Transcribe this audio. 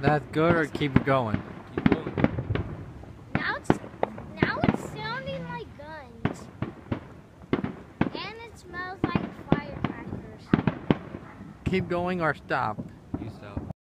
That's good, or keep going? Keep going. Now it's sounding like guns. And it smells like firecrackers. Keep going or stop?